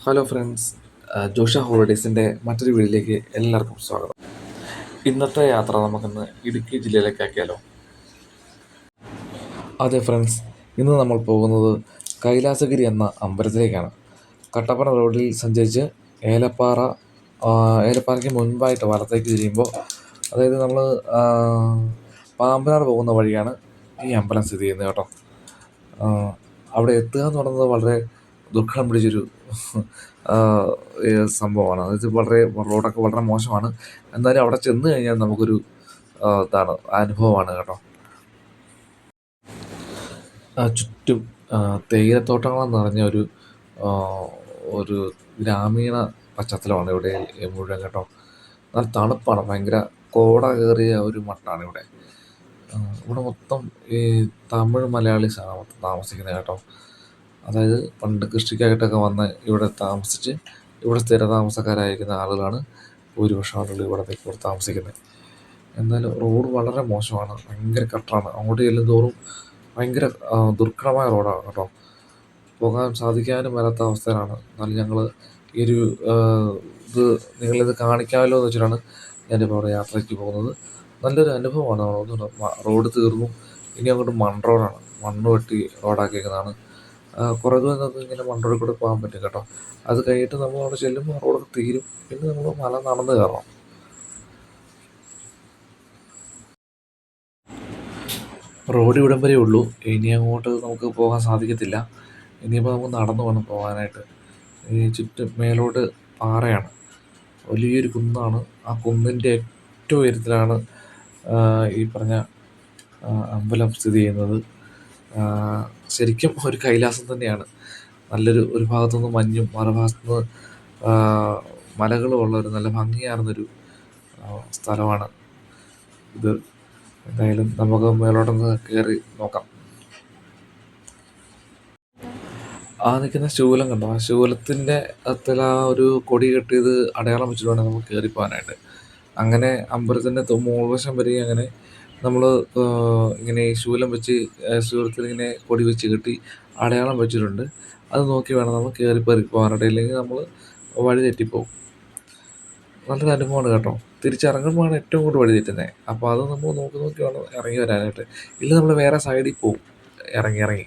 Hello friends, ജോഷ ഹോളിഡേയ്സിൻ്റെ മറ്റൊരു വീഡിയോയിലേക്ക് എല്ലാവർക്കും സ്വാഗതം. ഇന്നത്തെ യാത്ര നമുക്കിന്ന് ഇടുക്കി ജില്ലയിലേക്ക് ആക്കിയാലോ? അതെ ഫ്രണ്ട്സ്, ഇന്ന് നമ്മൾ പോകുന്നത് കൈലാസഗിരി എന്ന അമ്പലത്തിലേക്കാണ്. കട്ടപ്പന റോഡിൽ സഞ്ചരിച്ച് ഏലപ്പാറ ഏലപ്പാറയ്ക്ക് മുൻപായിട്ട് വലത്തേക്ക് തിരിയുമ്പോൾ, അതായത് നമ്മൾ പാമ്പനാട് പോകുന്ന വഴിയാണ് ഈ അമ്പലം സ്ഥിതി ചെയ്യുന്നത് കേട്ടോ. ആ, അവിടെ എത്തുക എന്ന് പറയുന്നത് വളരെ ദുഃഖം പിടിച്ചൊരു ആ, സംഭവമാണ്. അതായത് വളരെ റോഡൊക്കെ വളരെ മോശമാണ്. എന്നാലും അവിടെ ചെന്ന് കഴിഞ്ഞാൽ നമുക്കൊരു ഇതാണ് അനുഭവമാണ് കേട്ടോ. ചുറ്റും തേയിലത്തോട്ടങ്ങൾ നിറഞ്ഞ ആ, ഒരു ഗ്രാമീണ പശ്ചാത്തലമാണ് ഇവിടെ മുഴുവൻ കേട്ടോ. നല്ല തണുപ്പാണ്, ഭയങ്കര കോട കയറിയ ഒരു മട്ടാണ് ഇവിടെ. ഇവിടെ മൊത്തം ഈ തമിഴ് മലയാളീസാണ് മൊത്തം താമസിക്കുന്നത് കേട്ടോ. അതായത് പണ്ട് കൃഷിക്കായിട്ടൊക്കെ വന്ന് ഇവിടെ താമസിച്ച് ഇവിടെ സ്ഥിരതാമസക്കാരായിരിക്കുന്ന ആളുകളാണ് ഭൂരിപക്ഷം ആളുകൾ ഇവിടെ താമസിക്കുന്നത്. എന്നാലും റോഡ് വളരെ മോശമാണ്, ഭയങ്കര കട്ടറാണ്. അങ്ങോട്ട് ചെല്ലുന്തോറും ഭയങ്കര ദുർഘടമായ റോഡാണ് കേട്ടോ. പോകാൻ സാധിക്കാനും വരാത്ത അവസ്ഥയിലാണ്. എന്നാലും ഞങ്ങൾ ഈ ഒരു ഇത് നിങ്ങളിത് കാണിക്കാമല്ലോ എന്ന് വെച്ചിട്ടാണ് ഞാനിപ്പോൾ അവിടെ യാത്രയ്ക്ക് പോകുന്നത്. നല്ലൊരു അനുഭവമാണ്. റോഡ് തീർന്നു, ഇനി അങ്ങോട്ട് മൺ റോഡാണ്. മണ്ണ് വെട്ടി റോഡാക്കിയേക്കുന്നതാണ്. കുറേ ദൂരം നമുക്ക് ഇങ്ങനെ മൺ റോഡിൽ കൂടെ പോകാൻ പറ്റും കേട്ടോ. അത് കഴിഞ്ഞിട്ട് നമ്മൾ അവിടെ ചെല്ലുമ്പോൾ റോഡൊക്കെ തീരും, പിന്നെ നമ്മൾ മല നടന്ന് കയറണം. റോഡ് ഇവിടം വരെ ഉള്ളൂ, ഇനി അങ്ങോട്ട് നമുക്ക് പോകാൻ സാധിക്കത്തില്ല. ഇനിയിപ്പോൾ നമുക്ക് നടന്നു വേണം പോകാനായിട്ട്. ഈ ചുറ്റും മേലോട്ട് പാറയാണ്, വലിയൊരു കുന്നാണ്. ആ കുന്നിൻ്റെ ഏറ്റവും ഉയരത്തിലാണ് ഈ പറഞ്ഞ അമ്പലം സ്ഥിതി ചെയ്യുന്നത്. ശരിക്കും ഒരു കൈലാസം തന്നെയാണ്. ഒരു ഭാഗത്തുനിന്ന് മഞ്ഞും മറുഭാഗത്തുനിന്ന് മലകളും ഉള്ള ഒരു നല്ല ഭംഗിയാർന്നൊരു സ്ഥലമാണ് ഇത്. എന്തായാലും നമുക്ക് മേലോട്ടൊന്ന് കയറി നോക്കാം. ആ നിൽക്കുന്ന ശൂലം കണ്ടോ? ആ ശൂലത്തിൻ്റെ അകത്തിൽ ആ ഒരു കൊടി കെട്ടിയത് അടയാളം വെച്ചിട്ട് വേണം നമുക്ക് കയറിപ്പോകാനായിട്ട്. അങ്ങനെ അമ്പലത്തിൻ്റെ മുകൾവശം വരെ അങ്ങനെ നമ്മൾ ഇങ്ങനെ ഈ ശൂലം വെച്ച് ശൂലത്തിൽ ഇങ്ങനെ കൊടി വെച്ച് കെട്ടി അടയാളം വെച്ചിട്ടുണ്ട്. അത് നോക്കി വേണം നമ്മൾ കയറി പോകാനായിട്ട്, ഇല്ലെങ്കിൽ നമ്മൾ വഴി തെറ്റിപ്പോവും. നല്ലൊരു അനുഭവമാണ് കേട്ടോ. തിരിച്ചിറങ്ങുമ്പോഴാണ് ഏറ്റവും കൂടുതൽ വഴി തെറ്റുന്നത്. അപ്പോൾ അത് നമ്മൾ നോക്കി നോക്കി വേണം ഇറങ്ങി വരാനായിട്ട്, ഇല്ലെങ്കിൽ നമ്മൾ വേറെ സൈഡിൽ പോവും ഇറങ്ങി.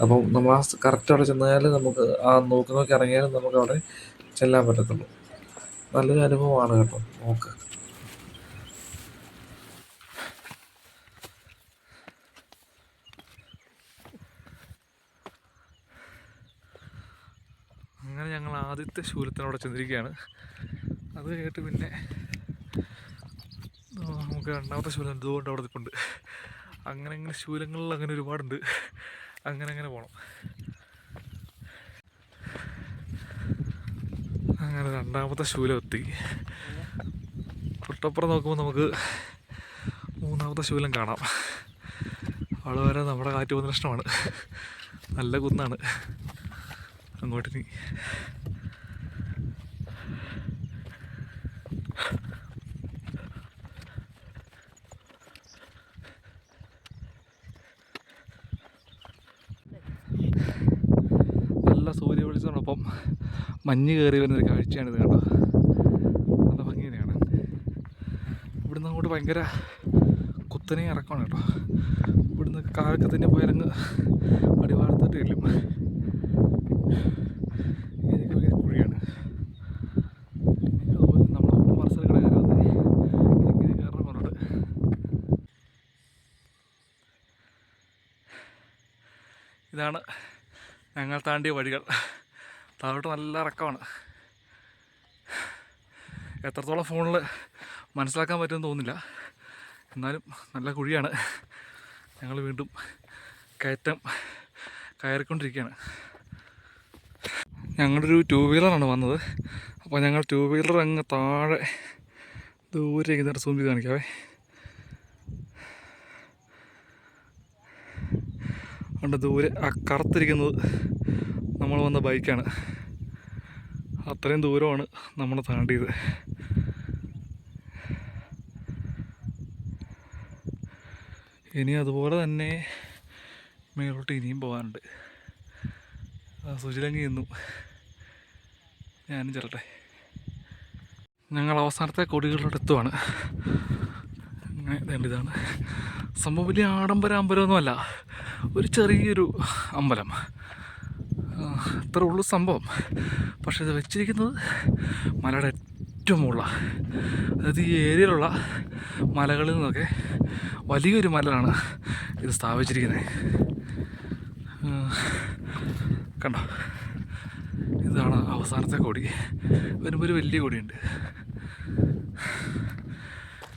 അപ്പം നമ്മൾ ആ കറക്റ്റ് അവിടെ ചെന്നാലും നമുക്ക് ആ നോക്കി നോക്കി ഇറങ്ങിയാലും നമുക്ക് അവിടെ ചെല്ലാൻ പറ്റത്തുള്ളൂ. നല്ലൊരു അനുഭവമാണ് കേട്ടോ. നോക്ക്. അങ്ങനെ ഞങ്ങൾ ആദ്യത്തെ ശൂലത്തിനവിടെ ചെന്നിരിക്കുകയാണ്. അത് കഴിഞ്ഞിട്ട് പിന്നെ നമുക്ക് രണ്ടാമത്തെ ശൂലം എന്തുകൊണ്ട് അവിടെ നിൽപ്പുണ്ട്. അങ്ങനെ ശൂലങ്ങളിൽ അങ്ങനെ ഒരുപാടുണ്ട്. അങ്ങനെ പോകണം. അങ്ങനെ രണ്ടാമത്തെ ശൂലം എത്തി. തൊട്ടപ്പുറം നോക്കുമ്പോൾ നമുക്ക് മൂന്നാമത്തെ ശൂലം കാണാം. അവിടെ വരെ നമ്മുടെ കാറ്റ് പോകുന്ന പ്രശ്നമാണ്. നല്ല കുന്നാണ് അങ്ങോട്ടിനി. നല്ല സൂര്യ വെളിച്ചത്തോടൊപ്പം മഞ്ഞ് കയറി വരുന്നൊരു കാഴ്ചയാണിത് കേട്ടോ. നല്ല ഭംഗി തന്നെയാണ്. ഇവിടുന്ന് അങ്ങോട്ട് ഭയങ്കര കുത്തനെ ഇറക്കമാണ് കേട്ടോ. ഇവിടുന്ന് കാലൊക്കെ തന്നെ പോയാലങ്ങ് അടിവാരത്തോട്ട് ചെല്ലും. ഇതൊക്കെ ഭയങ്കര കുഴിയാണ്. അതുപോലെ നമ്മൾ മറസലക്കട കയറി വന്നേ ഇങ്ങനെ കയറണം പറഞ്ഞോട്ട്. ഇതാണ് ഞങ്ങൾ താണ്ടിയ വഴികൾ. താഴോട്ട് നല്ല ഇറക്കമാണ്. എത്രത്തോളം ഫോണിൽ മനസ്സിലാക്കാൻ പറ്റുമെന്ന് തോന്നുന്നില്ല, എന്നാലും നല്ല കുഴിയാണ്. ഞങ്ങൾ വീണ്ടും കയറ്റം കയറിക്കൊണ്ടിരിക്കുകയാണ്. ഞങ്ങളൊരു 2 വീലറാണ് വന്നത്. അപ്പോൾ ഞങ്ങൾ 2 വീലർ അങ്ങ് താഴെ ദൂരെ ഇങ്ങനെ സൂം ചെയ്ത് കാണിക്കാവേ. അതുകൊണ്ട് ദൂരെ ആ കറുത്തിരിക്കുന്നത് നമ്മൾ വന്ന ബൈക്കാണ്. അത്രയും ദൂരമാണ് നമ്മൾ താണ്ടിയത്. ഇനി അതുപോലെ തന്നെ മേലോട്ട് ഇനിയും പോകാനുണ്ട്. സുചിലങ്ങി നിന്നു. ഞാനും ചെല്ലട്ടെ. ഞങ്ങൾ അവസാനത്തെ കൊടികളിലോട്ട് എത്തുവാണ്. അങ്ങനെ ഇതാണ് സംഭവം. വലിയ അമ്പലമൊന്നുമല്ല, ഒരു ചെറിയൊരു അമ്പലം, ഇത്ര ഉള്ളു സംഭവം. പക്ഷെ ഇത് വെച്ചിരിക്കുന്നത് മലയുടെ ഏറ്റവും മുകളിലാണ്. അതായത് ഈ ഏരിയയിലുള്ള മലകളിൽ നിന്നൊക്കെ വലിയൊരു മലയാണ് ഇത് സ്ഥാപിച്ചിരിക്കുന്നത്. കണ്ടോ, ഇതാണ് അവസാനത്തെ കൊടി. വരുമ്പോൾ ഒരു വലിയ കൊടിയുണ്ട്.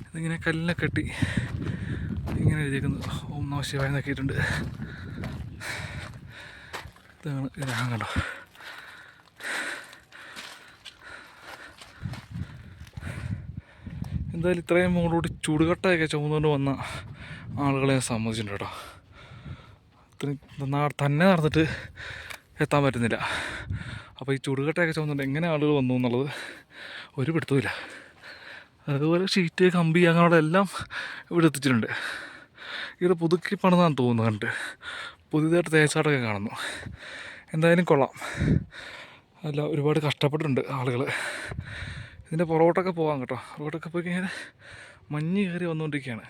ഇതിങ്ങനെ കല്ലിനെ കെട്ടി ഇങ്ങനെ എഴുതിയേക്കുന്നു, ഓം നമഃ ശിവായ നോക്കിയിട്ടുണ്ട്. ഇതാണ് കണ്ടോ. എന്തായാലും ഇത്രയും മുകളിലോട്ട് ചുടുകട്ടയൊക്കെ ചുമന്നുകൊണ്ട് വന്ന ആളുകളെ സമ്മതിച്ചിട്ടുണ്ട് കേട്ടോ. ഇത്രയും തന്നെ നടന്നിട്ട് എത്താൻ പറ്റുന്നില്ല. അപ്പോൾ ഈ ചുടുകട്ടയൊക്കെ ചുമന്നുകൊണ്ട് എങ്ങനെ ആളുകൾ വന്നു എന്നുള്ളത് ഒരു പിടുത്തമില്ല. അതുപോലെ ഷീറ്റ്, കമ്പി അങ്ങനെയുള്ള എല്ലാം ഇവിടെ എത്തിച്ചിട്ടുണ്ട്. ഇവിടെ പുതുക്കി പണിതാന്ന് തോന്നുന്നു. കണ്ട് പുതിയതായിട്ട് തേച്ചാട്ടൊക്കെ കാണുന്നു. എന്തായാലും കൊള്ളാം. അല്ല, ഒരുപാട് കഷ്ടപ്പെട്ടിട്ടുണ്ട് ആളുകൾ. ഇതിൻ്റെ പുറകോട്ടൊക്കെ പോകാം കേട്ടോ. പുറകോട്ടൊക്കെ പോയി കഴിഞ്ഞാൽ മഞ്ഞ് കയറി വന്നുകൊണ്ടിരിക്കുകയാണ്.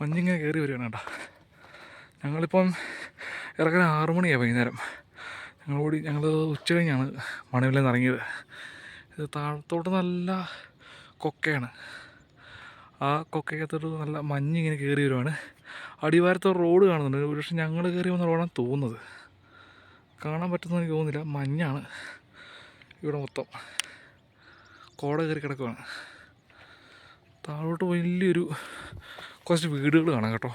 മഞ്ഞിങ്ങനെ കയറി വരികയാണ് കേട്ടോ. ഞങ്ങളിപ്പം ഇറങ്ങാൻ 6 മണിയായി വൈകുന്നേരം. ഞങ്ങൾ ഉച്ച കഴിഞ്ഞാണ് മണവിൽ നിന്ന് ഇറങ്ങിയത്. ഇത് താഴത്തോട്ട് നല്ല കൊക്കയാണ്. ആ കൊക്കയ്ക്കകത്തോട്ട് നല്ല മഞ്ഞിങ്ങനെ കയറി വരുവാണ്. അടിവാരത്തെ റോഡ് കാണുന്നുണ്ട്. പക്ഷേ ഞങ്ങൾ കയറി വന്ന റോഡാണ് തോന്നുന്നത്. കാണാൻ പറ്റുമെന്ന് എനിക്ക് തോന്നുന്നില്ല. മഞ്ഞാണ് ഇവിടെ മൊത്തം, കോട കയറി കിടക്കുവാണ്. താഴോട്ട് വലിയൊരു കുറച്ച് വീടുകൾ കാണാം കേട്ടോ.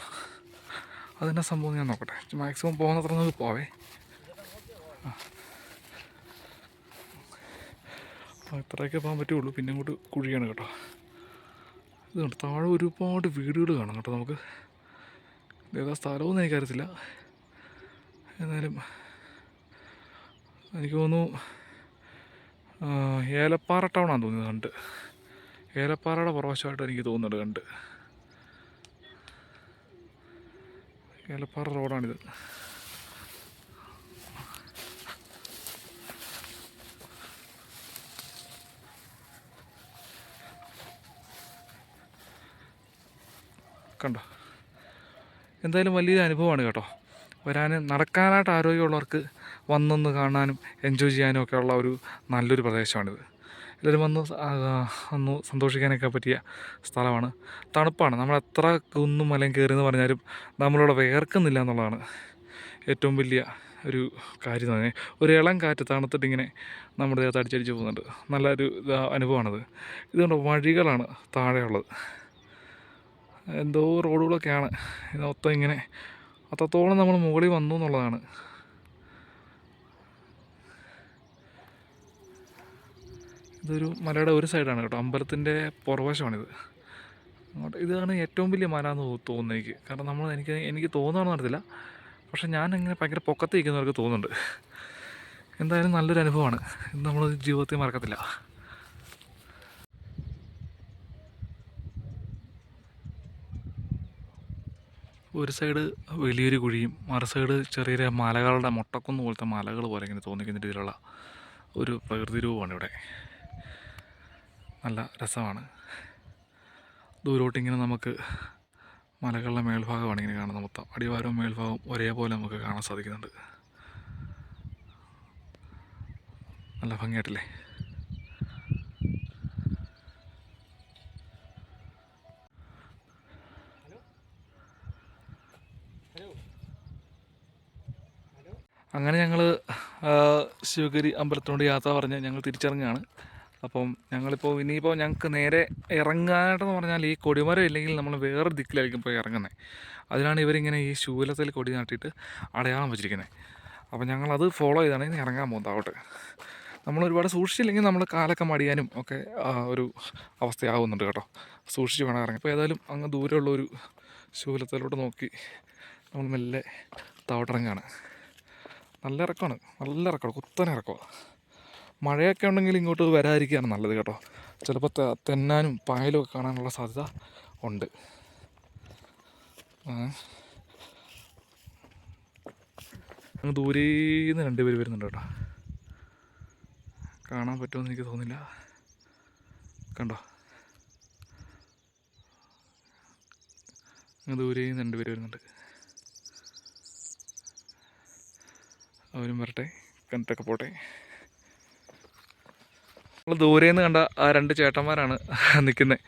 അതെന്നാ സംഭവം ഞാൻ നോക്കട്ടെ. മാക്സിമം പോകുന്നത്ര നമുക്ക് പോവേ. ഇത്രയൊക്കെ പോകാൻ പറ്റുള്ളൂ. പിന്നെ അങ്ങോട്ട് കുഴിയാണ് കേട്ടോ. ഇതുണ്ട്, താഴെ ഒരുപാട് വീടുകൾ കാണാം കേട്ടോ. നമുക്ക് ഏതാ സ്ഥലമൊന്നും എനിക്കറിയത്തില്ല. എന്നാലും എനിക്ക് തോന്നുന്നു ഏലപ്പാറ ടൗണാന്ന് തോന്നുന്നത് കണ്ട്. ഏലപ്പാറയുടെ പുറവശമായിട്ട് എനിക്ക് തോന്നുന്നുണ്ട് കണ്ട്. ഏലപ്പാറ റോഡാണിത്. കണ്ടോ, എന്തായാലും വലിയൊരു അനുഭവമാണ് കേട്ടോ. നടക്കാനായിട്ട് ആരോഗ്യമുള്ളവർക്ക് വന്നൊന്ന് കാണാനും എൻജോയ് ചെയ്യാനും ഒക്കെ ഉള്ള ഒരു നല്ലൊരു പ്രദേശമാണിത്. എല്ലാവരും ഒന്ന് സന്തോഷിക്കാനൊക്കെ പറ്റിയ സ്ഥലമാണ്. തണുപ്പാണ്. നമ്മൾ എത്ര കുന്നും മലയും കയറിയെന്ന് പറഞ്ഞാലും നമ്മളിവിടെ വിയർക്കുന്നില്ല എന്നുള്ളതാണ് ഏറ്റവും വലിയ ഒരു കാര്യം തന്നെ. ഒരു ഇളം കാറ്റ് തണുത്തിട്ടിങ്ങനെ നമ്മുടെ ദേഹത്ത് അടിച്ചടിച്ച് പോകുന്നുണ്ട്. നല്ലൊരു അനുഭവമാണത്. ഇതുകൊണ്ട് വഴികളാണ് താഴെയുള്ളത്. എന്തോ റോഡുകളൊക്കെയാണ്. ഇത് മൊത്തം ഇങ്ങനെ അത്രത്തോളം നമ്മൾ മുകളിൽ വന്നു എന്നുള്ളതാണ്. ഇതൊരു മലയുടെ ഒരു സൈഡാണ് കേട്ടോ. അമ്പലത്തിൻ്റെ പുറവശമാണിത്. ഇതാണ് ഏറ്റവും വലിയ മല എന്ന് തോന്നുന്നു എനിക്ക്. കാരണം എനിക്ക് തോന്നുകയാണെന്ന് അറിയത്തില്ല. പക്ഷെ ഞാനിങ്ങനെ ഭയങ്കര പൊക്കത്ത് നിൽക്കുന്നവർക്ക് തോന്നുന്നുണ്ട്. എന്തായാലും നല്ലൊരു അനുഭവമാണ്. ഇത് നമ്മൾ ജീവിതത്തിൽ മറക്കത്തില്ല. ഒരു സൈഡ് വലിയൊരു കുഴിയും മറു സൈഡ് ചെറിയ മലകളുടെ മുട്ടക്കുന്ന് പോലത്തെ മലകൾ പോലെ ഇങ്ങനെ തോന്നിക്കുന്ന രീതിയിലുള്ള ഒരു പ്രകൃതി രൂപമാണ് ഇവിടെ. നല്ല രസമാണ്. ദൂരോട്ടിങ്ങനെ നമുക്ക് മലകളുടെ മേൽഭാഗമാണ് ഇങ്ങനെ കാണുന്നത്. മൊത്തം അടിവാരവും മേൽഭാഗവും ഒരേപോലെ നമുക്ക് കാണാൻ സാധിക്കുന്നുണ്ട്. നല്ല ഭംഗിയായിട്ടില്ലേ? അങ്ങനെ ഞങ്ങൾ ശിവഗിരി അമ്പലത്തിനോട് യാത്ര പറഞ്ഞ് ഞങ്ങൾ തിരിച്ചിറങ്ങുകയാണ്. അപ്പം ഇനിയിപ്പോൾ ഞങ്ങൾക്ക് നേരെ ഇറങ്ങാനായിട്ടെന്ന് പറഞ്ഞാൽ ഈ കൊടിമരം ഇല്ലെങ്കിൽ നമ്മൾ വേറെ ദിക്കിലായിരിക്കും പോയി ഇറങ്ങുന്നത്. അതിനാണ് ഇവരിങ്ങനെ ഈ ശൂലത്തിൽ കൊടി നാട്ടിയിട്ട് അടയാളം വെച്ചിരിക്കുന്നത്. അപ്പോൾ ഞങ്ങളത് ഫോളോ ചെയ്താണ് ഇനി ഇറങ്ങാൻ പോകുന്നത് അങ്ങോട്ട്. നമ്മൾ ഒരുപാട് സൂക്ഷിച്ചില്ലെങ്കിൽ നമ്മൾ കാലൊക്കെ മടിയാനും ഒക്കെ ഒരു അവസ്ഥയാവുന്നുണ്ട് കേട്ടോ. സൂക്ഷിച്ച് വേണം ഇറങ്ങി. അപ്പോൾ ഏതായാലും അങ്ങ് ദൂരമുള്ളൊരു ശൂലത്തിലോട്ട് നോക്കി നമ്മൾ മെല്ലെ താവട്ടിറങ്ങുകയാണ്. നല്ല ഇറക്കമാണ്, കുത്തനെ ഇറക്കമാണ്. മഴയൊക്കെ ഉണ്ടെങ്കിൽ ഇങ്ങോട്ട് വരാതിരിക്കുകയാണ് നല്ലത് കേട്ടോ. ചിലപ്പോൾ തെന്നാനും പായലും ഒക്കെ കാണാനുള്ള സാധ്യത ഉണ്ട്. അങ്ങ് ദൂരേന്ന് 2 പേര് വരുന്നുണ്ട് കേട്ടോ. കാണാൻ പറ്റുമെന്ന് എനിക്ക് തോന്നുന്നില്ല. കണ്ടോ, അങ്ങ് ദൂരെയും 2 പേര് വരുന്നുണ്ട്. അവരും വരട്ടെ, കണ്ടിട്ടൊക്കെ പോട്ടെ. നമ്മൾ ദൂരെ നിന്ന് കണ്ട ആ 2 ചേട്ടന്മാരാണ് നിൽക്കുന്നത്.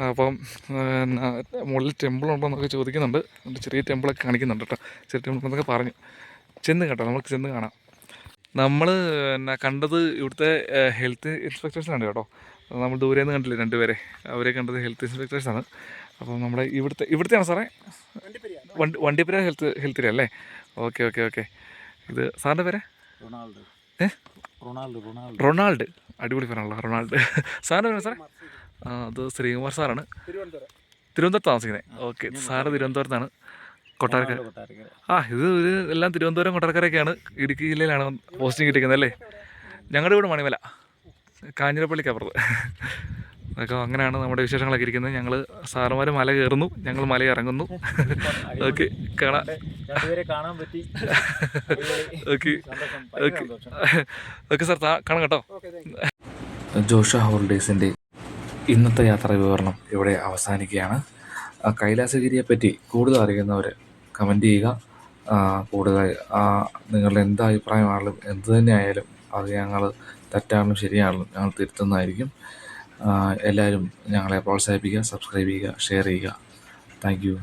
അപ്പം മുകളിൽ ടെമ്പിൾ ഉണ്ടോ എന്നൊക്കെ ചോദിക്കുന്നുണ്ട്. ചെറിയ ടെമ്പിളൊക്കെ കാണിക്കുന്നുണ്ട് കേട്ടോ. ചെറിയ ടെമ്പിൾ എന്നൊക്കെ പറഞ്ഞു. ചെന്ന് കേട്ടോ, നമുക്ക് ചെന്ന് കാണാം. നമ്മൾ കണ്ടത് ഇവിടുത്തെ ഹെൽത്ത് ഇൻസ്പെക്ടേഴ്സാണ് കേട്ടോ. നമ്മൾ ദൂരെ നിന്ന് കണ്ടില്ലേ 2 പേരെ, അവരെ കണ്ടത് ഹെൽത്ത് ഇൻസ്പെക്ടേഴ്സാണ്. അപ്പം നമ്മുടെ ഇവിടുത്തെയാണ് സാറേ, വണ്ടിപ്പുര ഹെൽത്തിലെ അല്ലേ? Okay okay okay. ഇത് സാറിൻ്റെ പേര്? റൊണാൾഡ്. അടിപൊളി പേരാണല്ലോ റൊണാൾഡ്. സാറിൻ്റെ പേര് സാറേ? അത് ശ്രീകുമാർ സാറാണ്. തിരുവനന്തപുരത്ത് താമസിക്കുന്നത്. ഓക്കെ, സാറ് തിരുവനന്തപുരത്താണ്, കൊട്ടാരക്കര. ഇത് എല്ലാം തിരുവനന്തപുരം കൊട്ടാരക്കരയൊക്കെയാണ്. ഇടുക്കി ജില്ലയിലാണ് പോസ്റ്റിംഗ് കിട്ടിയിരിക്കുന്നത് അല്ലേ? ഞങ്ങളുടെ വീട് മണിമല, കാഞ്ഞിരപ്പള്ളിക്കപ്പുറത്ത്. അതൊക്കെ അങ്ങനെയാണ് നമ്മുടെ വിശേഷങ്ങളൊക്കെ ഇരിക്കുന്നത്. ഞങ്ങൾ സാറുമാർ മല കയറുന്നു, ഞങ്ങൾ മല ഇറങ്ങുന്നു. ഓക്കെ, കാണാം. ഓക്കെ ഓക്കെ ഓക്കെ സാർ, കാണാം കേട്ടോ. ജോഷ ഹോളിഡേയ്സിൻ്റെ ഇന്നത്തെ യാത്രാ വിവരണം ഇവിടെ അവസാനിക്കുകയാണ്. കൈലാസഗിരിയെപ്പറ്റി കൂടുതൽ അറിയുന്നവർ കമൻറ്റ് ചെയ്യുക. കൂടുതൽ നിങ്ങളുടെ എന്ത് അഭിപ്രായമാണെങ്കിലും എന്തു തന്നെ ആയാലും അത് ഞങ്ങൾ തെറ്റാണെങ്കിലും ശരിയാണെങ്കിലും ഞങ്ങൾ തിരുത്തുന്നതായിരിക്കും. എല്ലാവരും ഞങ്ങളെ പ്രോത്സാഹിപ്പിക്കുക, സബ്സ്ക്രൈബ് ചെയ്യുക, ഷെയർ ചെയ്യുക. Thank you.